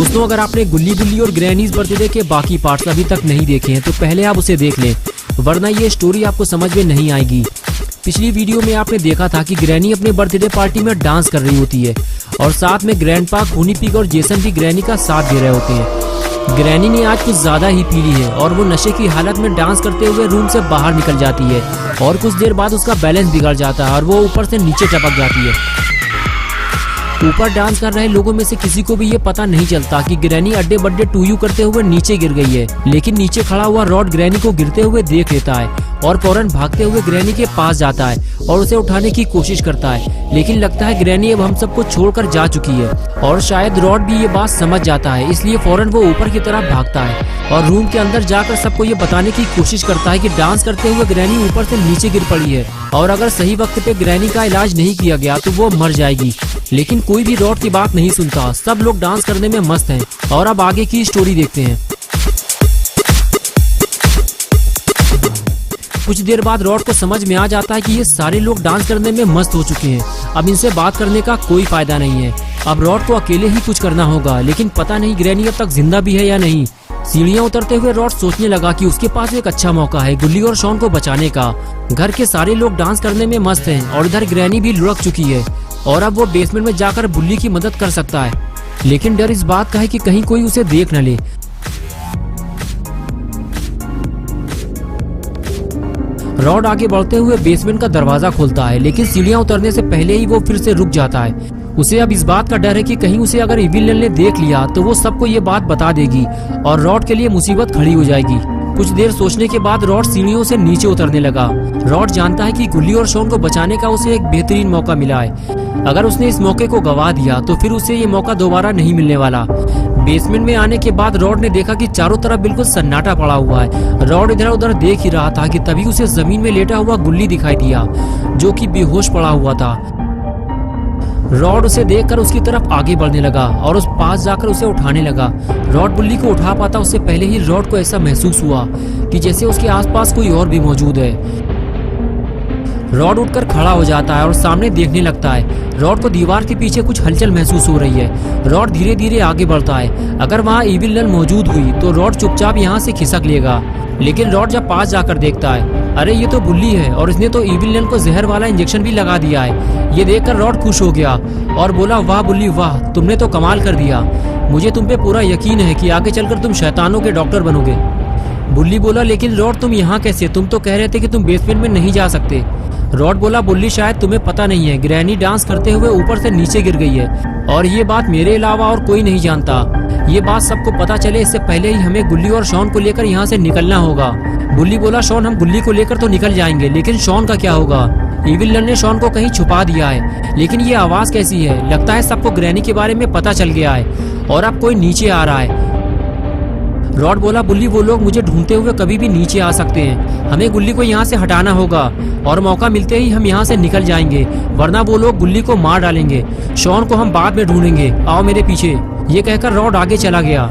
दोस्तों, अगर आपने गुल्ली बुल्ली और ग्रैनीज बर्थडे के बाकी पार्ट्स अभी तक नहीं देखे हैं तो पहले आप उसे देख लें, वरना ये स्टोरी आपको समझ में नहीं आएगी। पिछली वीडियो में आपने देखा था कि ग्रैनी अपने बर्थडे पार्टी में डांस कर रही होती है और साथ में ग्रैंडपा, खूनी पिग और जेसन भी ग्रैनी का साथ दे रहे होते हैं। ग्रैनी ने आज कुछ ज्यादा ही पी ली है और वो नशे की हालत में डांस करते हुए रूम से बाहर निकल जाती है और कुछ देर बाद उसका बैलेंस बिगड़ जाता है और वो ऊपर से नीचे टपक जाती है। ऊपर डांस कर रहे लोगों में से किसी को भी ये पता नहीं चलता कि ग्रैनी अड्डे बड्डे टूयू करते हुए नीचे गिर गई है, लेकिन नीचे खड़ा हुआ रॉड ग्रैनी को गिरते हुए देख लेता है और फौरन भागते हुए ग्रैनी के पास जाता है और उसे उठाने की कोशिश करता है, लेकिन लगता है ग्रैनी अब हम सबको छोड़कर जा चुकी है और शायद रॉड भी ये बात समझ जाता है, इसलिए फौरन वो ऊपर की तरफ भागता है और रूम के अंदर जाकर सबको ये बताने की कोशिश करता है कि डांस करते हुए ग्रैनी ऊपर से नीचे गिर पड़ी है और अगर सही वक्त पे ग्रैनी का इलाज नहीं किया गया तो वो मर जाएगी। लेकिन कोई भी रॉड की बात नहीं सुनता, सब लोग डांस करने में मस्त हैं और अब आगे की स्टोरी देखते हैं। कुछ देर बाद रॉड को समझ में आ जाता है कि ये सारे लोग डांस करने में मस्त हो चुके हैं, अब इनसे बात करने का कोई फायदा नहीं है। अब रॉड को अकेले ही कुछ करना होगा, लेकिन पता नहीं ग्रैनी अब तक जिंदा भी है या नहीं। सीढ़ियां उतरते हुए रॉड सोचने लगा कि उसके पास एक अच्छा मौका है गुल्ली और शॉन को बचाने का। घर के सारे लोग डांस करने में मस्त हैं और इधर ग्रैनी भी लुढ़क चुकी है और अब वो बेसमेंट में जाकर बुल्ली की मदद कर सकता है, लेकिन डर इस बात का है कि कहीं कोई उसे देख न ले। रॉड आगे बढ़ते हुए बेसमेंट का दरवाजा खोलता है, लेकिन सीढ़ियां उतरने से पहले ही वो फिर से रुक जाता है। उसे अब इस बात का डर है कि कहीं उसे अगर इविल ने देख लिया तो वो सबको ये बात बता देगी और रॉड के लिए मुसीबत खड़ी हो जाएगी। कुछ देर सोचने के बाद रॉड सीढ़ियों से नीचे उतरने लगा। रॉड जानता है कि गुल्ली और शॉन को बचाने का उसे एक बेहतरीन मौका मिला है। अगर उसने इस मौके को गवा दिया तो फिर उसे ये मौका दोबारा नहीं मिलने वाला। बेसमेंट में आने के बाद रॉड ने देखा कि चारों तरफ बिल्कुल सन्नाटा पड़ा हुआ है। रॉड इधर उधर देख ही रहा था कि तभी उसे जमीन में लेटा हुआ गुल्ली दिखाई दिया जो कि बेहोश पड़ा हुआ था। रॉड उसे देखकर उसकी तरफ आगे बढ़ने लगा और उस पास जाकर उसे उठाने लगा। रॉड गुल्ली को उठा पाता उससे पहले ही रॉड को ऐसा महसूस हुआ कि जैसे उसके आसपास कोई और भी मौजूद है। रॉड उठकर खड़ा हो जाता है और सामने देखने लगता है। रॉड को दीवार के पीछे कुछ हलचल महसूस हो रही है। रॉड धीरे धीरे आगे बढ़ता है। अगर वहाँ इविल नल मौजूद हुई तो रॉड चुपचाप यहाँ से खिसक लेगा, लेकिन रॉड जब पास जाकर देखता है, अरे ये तो बुल्ली है और इसने तो इविल नल को जहर वाला इंजेक्शन भी लगा दिया है। ये देखकर रॉड खुश हो गया और बोला, वाह बुल्ली वाह, तुमने तो कमाल कर दिया। मुझे तुम पे पूरा यकीन है कि आगे चलकर तुम शैतानों के डॉक्टर बनोगे। बुल्ली बोला, लेकिन रॉड तुम यहाँ कैसे? तुम तो कह रहे थे कि तुम बेसमेंट में नहीं जा सकते। रॉड बोला, बुल्ली शायद तुम्हें पता नहीं है, ग्रैनी डांस करते हुए ऊपर से नीचे गिर गई है और ये बात मेरे अलावा और कोई नहीं जानता। ये बात सबको पता चले इससे पहले ही हमें गुल्ली और शॉन को लेकर यहाँ से निकलना होगा। बुल्ली बोला, शॉन हम गुल्ली को लेकर तो निकल जाएंगे, लेकिन शॉन का क्या होगा? इविल नल ने शॉन को कहीं छुपा दिया है, लेकिन ये आवाज कैसी है? लगता है सबको ग्रैनी के बारे में पता चल गया है और अब कोई नीचे आ रहा है। रॉड बोला, बुल्ली वो लोग मुझे ढूंढते हुए कभी भी नीचे आ सकते हैं, हमें गुल्ली को यहाँ से हटाना होगा और मौका मिलते ही हम यहाँ से निकल जाएंगे, वरना वो लोग गुल्ली को मार डालेंगे। शॉन को हम बाद में ढूंढेंगे, आओ मेरे पीछे। ये कहकर रॉड आगे चला गया,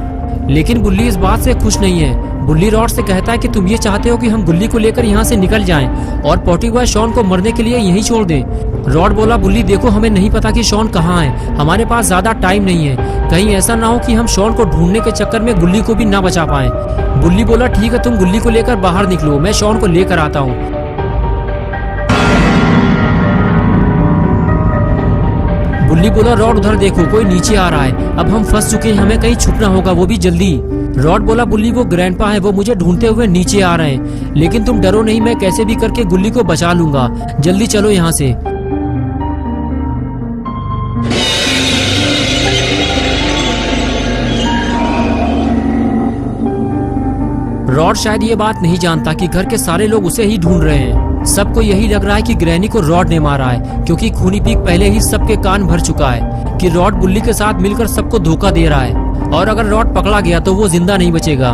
लेकिन बुल्ली इस बात से खुश नहीं है। बुल्ली रॉड से कहता है कि तुम ये चाहते हो कि हम गुल्ली को लेकर यहाँ से निकल जाएं और पॉटी बॉय शॉन को मरने के लिए यहीं छोड़ दें। रॉड बोला, बुल्ली देखो, हमें नहीं पता कि शॉन कहाँ है, हमारे पास ज्यादा टाइम नहीं है, कहीं ऐसा ना हो कि हम शॉन को ढूंढने के चक्कर में गुल्ली को भी ना बचा पाए। बुल्ली बोला, ठीक है, तुम गुल्ली को लेकर बाहर निकलो, मैं शॉन को लेकर आता हूँ। बुल्ली बोला, रॉड उधर देखो, कोई नीचे आ रहा है, अब हम फंस चुके हैं, हमें कहीं छुपना होगा, वो भी जल्दी। रॉड बोला, बुल्ली वो ग्रैंडपा है, वो मुझे ढूंढते हुए नीचे आ रहे हैं, लेकिन तुम डरो नहीं, मैं कैसे भी करके गुल्ली को बचा लूंगा, जल्दी चलो यहाँ से। रॉड शायद ये बात नहीं जानता कि घर के सारे लोग उसे ही ढूंढ रहे हैं। सबको यही लग रहा है कि ग्रैनी को रॉड ने मारा है, क्योंकि खूनी पिग पहले ही सबके कान भर चुका है कि रॉड बुल्ली के साथ मिलकर सबको धोखा दे रहा है और अगर रॉड पकड़ा गया तो वो जिंदा नहीं बचेगा।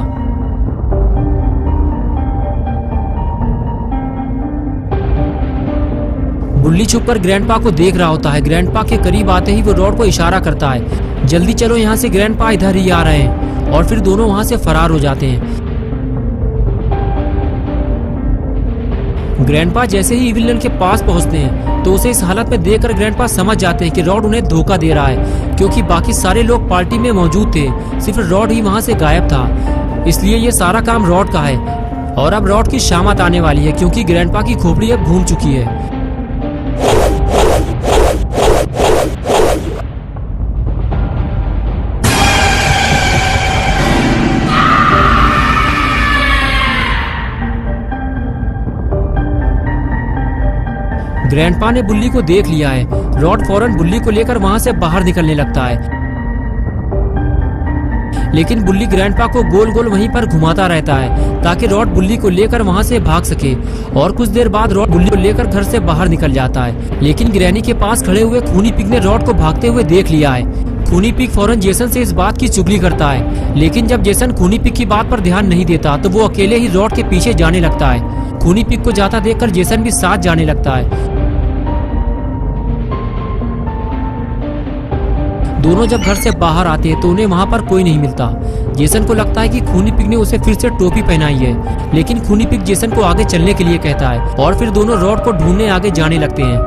बुल्ली छुपकर ग्रैंडपा को देख रहा होता है। ग्रैंडपा के करीब आते ही वो रॉड को इशारा करता है, जल्दी चलो यहाँ से, ग्रैंडपा इधर ही आ रहे हैं, और फिर दोनों वहाँ से फरार हो जाते हैं। ग्रैंडपा जैसे ही इविल नन के पास पहुंचते हैं तो उसे इस हालत में देखकर ग्रैंडपा समझ जाते हैं कि रॉड उन्हें धोखा दे रहा है, क्योंकि बाकी सारे लोग पार्टी में मौजूद थे, सिर्फ रॉड ही वहां से गायब था। इसलिए ये सारा काम रॉड का है। और अब रॉड की शामत आने वाली है, क्योंकि ग्रैंडपा की खोपड़ी अब घूम चुकी है। ग्रैंडपा ने बुल्ली को देख लिया है। रॉड फौरन बुल्ली को लेकर वहां से बाहर निकलने लगता है, लेकिन बुल्ली ग्रैंडपा को गोल गोल वहीं पर घुमाता रहता है ताकि रॉड बुल्ली को लेकर वहां से भाग सके। और कुछ देर बाद रॉड बुल्ली को लेकर घर से बाहर निकल जाता है, लेकिन ग्रैनी के पास खड़े हुए खूनी पिग ने रॉड को भागते हुए देख लिया है। खूनी पिग फौरन जेसन से इस बात की चुगली करता है, लेकिन जब जेसन खूनी पिग की बात पर ध्यान नहीं देता तो वो अकेले ही रॉड के पीछे जाने लगता है। खूनी पिग को जाता देखकर जेसन भी साथ जाने लगता है। दोनों जब घर से बाहर आते हैं तो उन्हें वहां पर कोई नहीं मिलता। जेसन को लगता है कि खूनी पिग ने उसे फिर से टोपी पहनाई है, लेकिन खूनी पिग जेसन को आगे चलने के लिए कहता है और फिर दोनों रॉड को ढूंढने आगे जाने लगते हैं।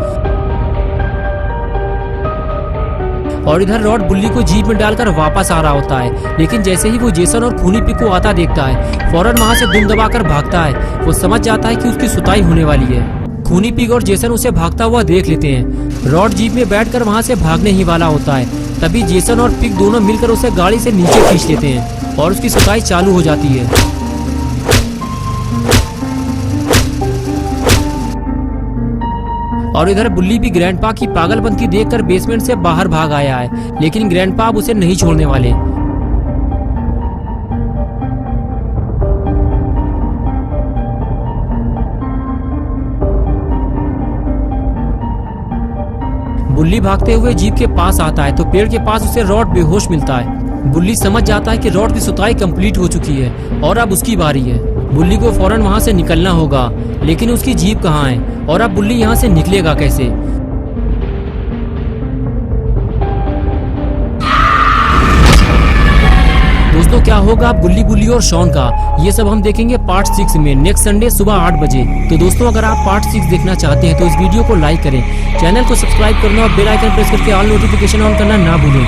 और इधर रॉड बुल्ली को जीप में डालकर वापस आ रहा होता है, लेकिन जैसे ही वो जेसन और खूनी पिग को आता देखता है फौरन वहां से दुम दबाकर भागता है। वो समझ जाता है कि उसकी सुताई होने वाली है। खूनी पिग और जेसन उसे भागता हुआ देख लेते हैं। रॉड जीप में बैठकर वहां से भागने ही वाला होता है, तभी जेसन और पिग दोनों मिलकर उसे गाड़ी से नीचे खींच लेते हैं और उसकी सुताई चालू हो जाती है। और इधर बुल्ली भी ग्रैंडपा की पागलपंती देखकर बेसमेंट से बाहर भाग आया है, लेकिन ग्रैंडपा अब उसे नहीं छोड़ने वाले। बुल्ली भागते हुए जीप के पास आता है तो पेड़ के पास उसे रॉड बेहोश मिलता है। बुल्ली समझ जाता है कि रॉड की सुताई कंप्लीट हो चुकी है और अब उसकी बारी है। बुल्ली को फौरन वहां से निकलना होगा, लेकिन उसकी जीप कहाँ है और अब बुल्ली यहाँ से निकलेगा कैसे? दोस्तों क्या होगा बुल्ली बुल्ली और शॉन का, ये सब हम देखेंगे पार्ट 6 में नेक्स्ट संडे सुबह 8 बजे। तो दोस्तों अगर आप पार्ट 6 देखना चाहते हैं तो इस वीडियो को लाइक करें, चैनल को सब्सक्राइब करना और बेल आइकन प्रेस करके ऑल नोटिफिकेशन ऑन करना ना भूलें।